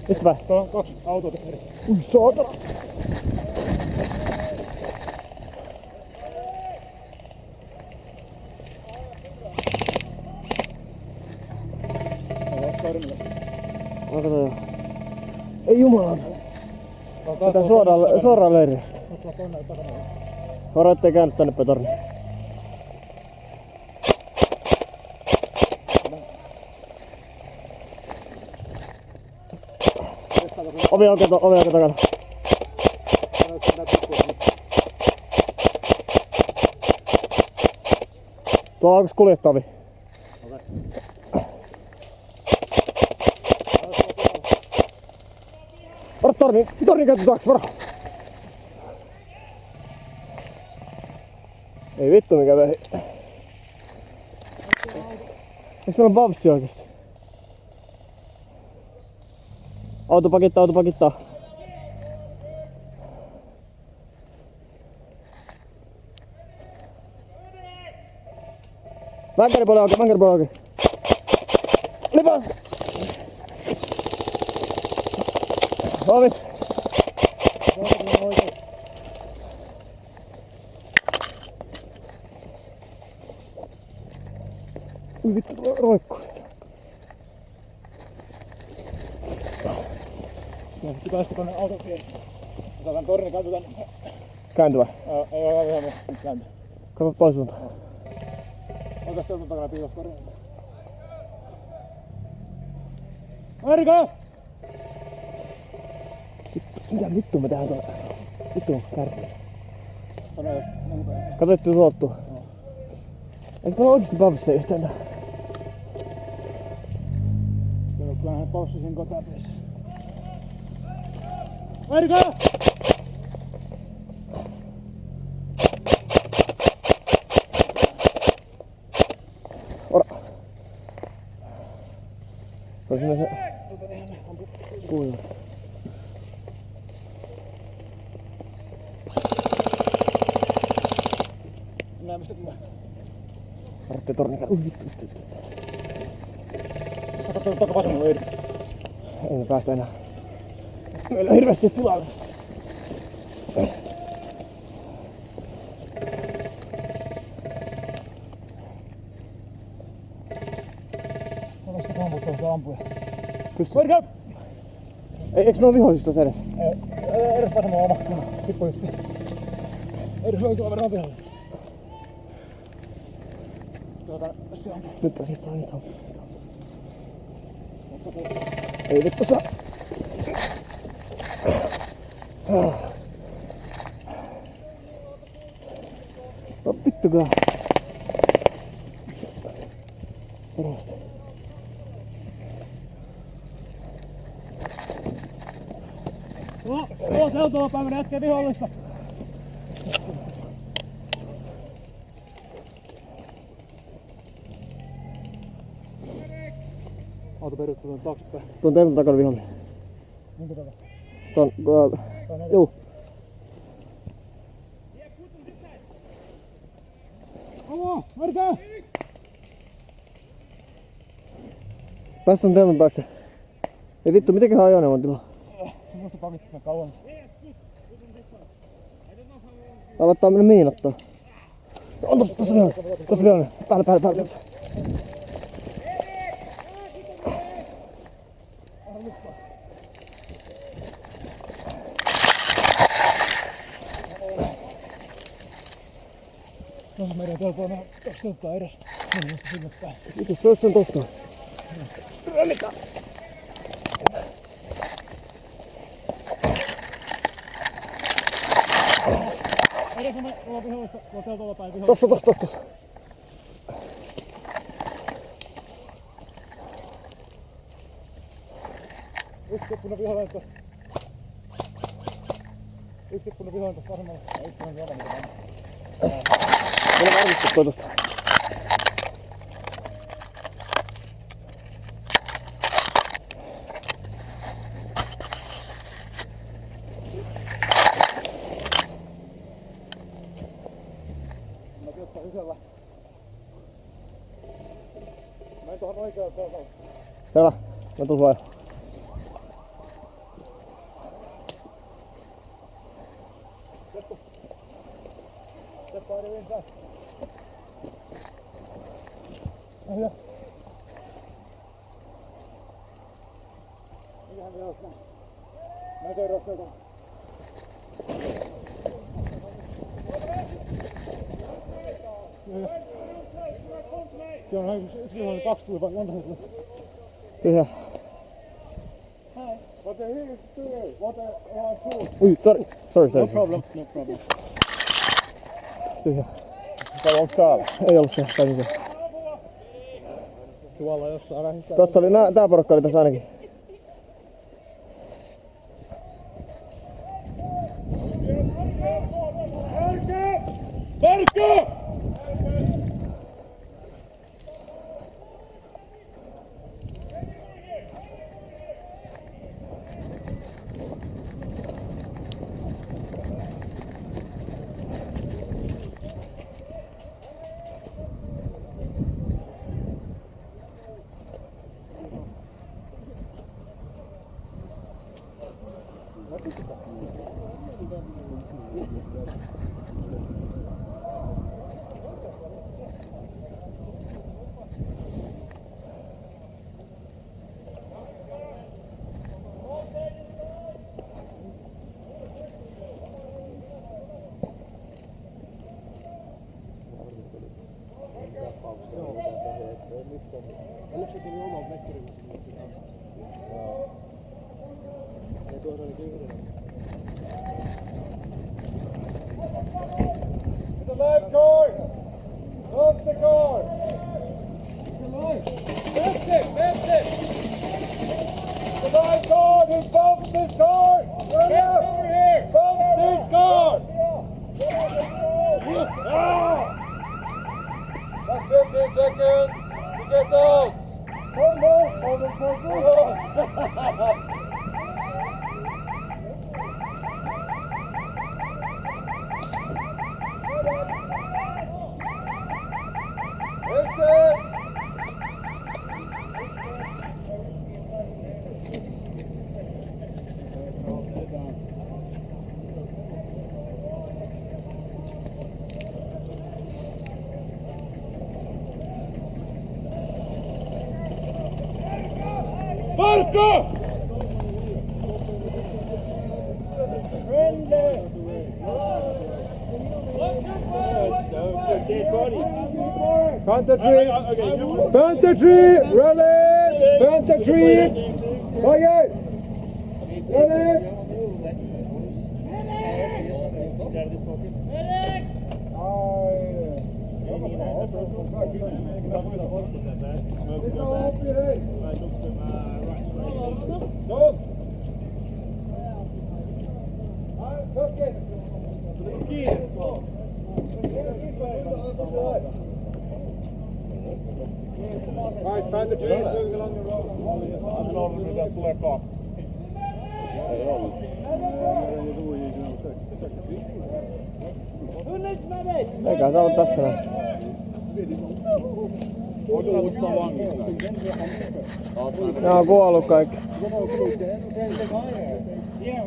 Mistä päin? Tuolla on 2 autoa eri. Ui saatana! Onko toi jo? Ei jumalauta! Pitää suoraan leiriä. Varo ettei käynyt tänne petorniin. Ovi auki takana. Tuolla onko kuljettaa ovi? Varo torni käyty taakse, varo! Ei vittu mikä vehi. Eiks meillä on babsi oikeesti? Auto pakittaa. Vänkäripuoli auki. Lipas! Ovi! Ui vittu, roikkuu. No, sit päästä tonne auton siihen. Otetaan torni, katsotaan. Kääntyvä. Ei ihan käänty. Kato pois suuntaan. Otas teltan takana piilossa torni. Marko! Mitä vittu me tehdään tuolla? Vittu kärki. Tonne muuta. Kato ettei suottuu. Eikö meillä oikeesti babsia yhtään? Kyllä hän paussi sen kotapeissa. Marko! Ora! Se on siinä se... Kuiva. Näin mistä tulee. Vartte tornikaan. Ui vittu. Kato tuolta takavasemmalle edes. Ei me päästä enää. Meillä on hirveästi tilaa. Kato sitä kampuutta ampuja. Pystyy. Eiks ne oo viholliset tuossa edes? Edes vasemmalla oma. Tippu just. Edes löytyy aivan rapihalle. Se ampuu. Nyt saa. Ei vittu saa. No vittu kyllä. Terveesti. Seuraava päivänä äsken vihollista. Auto perustuu tuon taaksepäin. Tuon teltan takana vihollinen. Minkä takana? Tuon, juu. Alo, Marko! Päästään teltan taakse. Ei vittu, mitenköhän ajoneuvon tila? Se musta pakittaa kauan. Alattaa mennä miinottaa. On tossa vihollinen. Päälle. No meidän telpoon on 2 telttaa edes. Mennään vasta sinne päin. Mitäs se ois sen tosta? Röllitä! Edes on olla vihollista, tuolla teltolla päin vihollista. Tossa. Yksi tippunut vihollinen tossa. Yksi tippunut vihollinen tossa vasemmalla. Ja yksi on siellä mitä on. Meillä on varmistettu toi tosta. Mä työstän sisällä. Mä en tuohon oikealle teltalle. Selvä. Mä tuun suojaa. Step out of inside. Hyvä. Mikähän me ollaan? Mä tein rostelta. Siellä on 2 tuli vai monta tuli? Tyhjä. What the hell is doing? What the hell? Ui, sorry. No problem. Tyhjä. Onko täällä? Ei ollut se, taisin se. Tuolla jossain vähintään. Tossa oli, tää porukka oli tässä ainakin. Marko! Onneksi se tuli omalta mekkeriltä. Ja tuossa oli yhden. The live guard! Off the guard! Left it! The live guard who bumped this guard! Get over here! Bump this guard! That's 15 seconds to get out! Come on, motherfucker! Marko! Panther tree! Panther tree! Rally! Panther tree! Okay! Ready! Right, find the trees moving along the road. Mitä tulee kaksi? Ei ollut. Eikä se ole tässä näin. Oletko saanut tuon vangista? Ne on kuollut kaikki. Yeah.